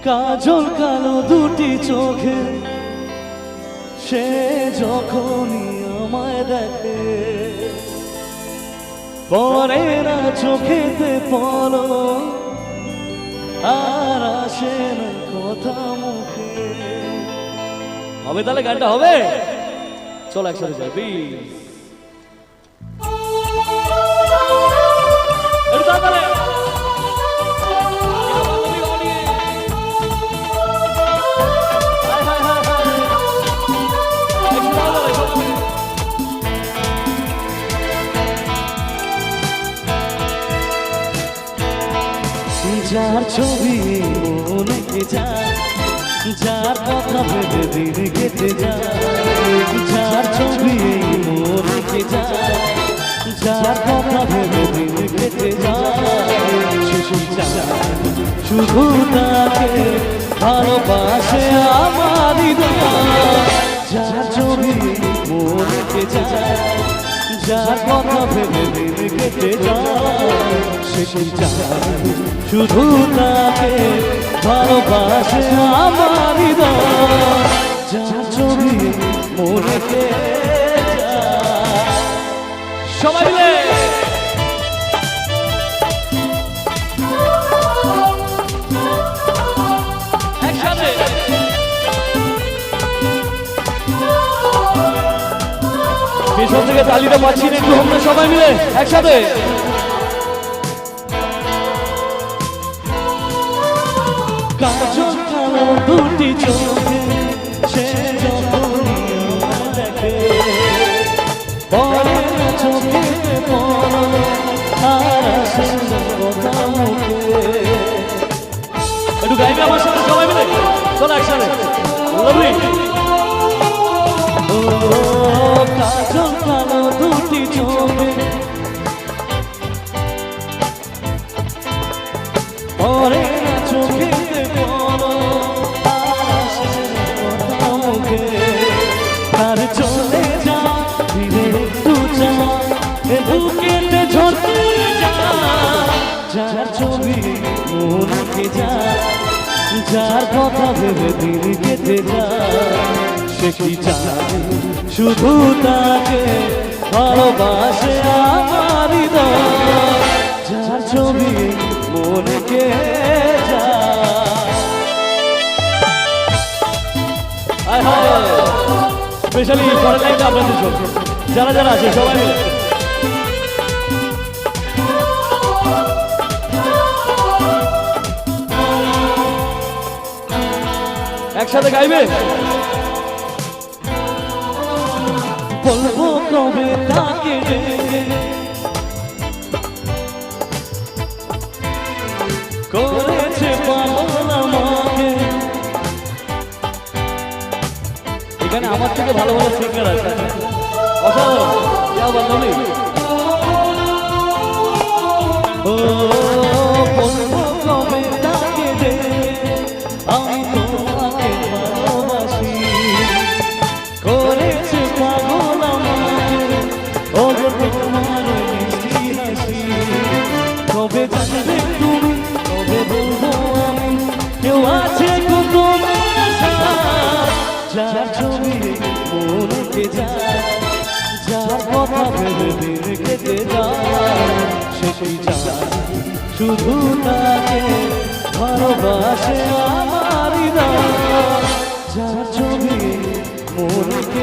কাজল কালো দুটি চোখে সে যখনই আমায় দেখে, পরে না চোখেতে পলো আর আসে না কথা মুখে। হবে তাহলে গানটা হবে, চলো একসাথে যাই প্লিজ। যার ছবি মনে কে যায়, যার কথা ভেবে দিন কেটে যায়, যার ছবি মনে কে যায়, যার কথা ভেবে দিন কেটে যায়, শুধু তাকে ভালোবাসে আমার হৃদয়। যার ছবি মনে কে যায়, যার কথা ভেবে দিন কেটে যায়, শুধু তাকে ভালোবাসে আমার হৃদয়। যার ছবি মনে কে যায়। সবাই মিলে একসাথে পেছন থেকে তালিটা পাচ্ছি না, একটু আমরা সবাই মিলে একসাথে। কাজল কালো দুটি চোখে সে যখনই আমায় দেখে, পরে না চোখেতে পলো আর আসে না কথা মুখে। একটু গাইবে আমার সাথে সবাই মিলে, চলো একসাথে। ও কাজল কালো দুটি চোখে পরে না চোখেতে পলো আর আসে না কথা মুখে। তার চলে যা ফিরে একটু যা, বুকেতে ঝরতে যা। যার ছবি মনে কে যায়, যার কথা ভেবে দিন কেটে যায়, সে কি চায় শুধু তাকে ভালোবাসে আমার হৃদয়। যার ছবি মনে কে যায়। স্পেশালি পরের লাইনটা আপনাদের জন্য, যারা যারা আছে সবাই মিলে একসাথে গাইবে। বলবো কবে তাকে করেছে পাগল আমাকে। এখানে আমার থেকে ভালো ভালো সিঙ্গার আছে, অসাধারণ। ও বলবো কবে তাকে আমি তোমাকে ভালোবাসি, করেছে পাগল আমাকে ও তোমার মিষ্টি হাসি। কবে জানবে তুমি, কবে বলবো আমি, কেউ আছে তোমার আশা। যার ছবি মনে কে যায়, যার কথা ভেবে দিন কেটে যায়, সে কি চায় শুধু তাকে ভালোবাসে আমার হৃদয়। যার ছবি মনে কে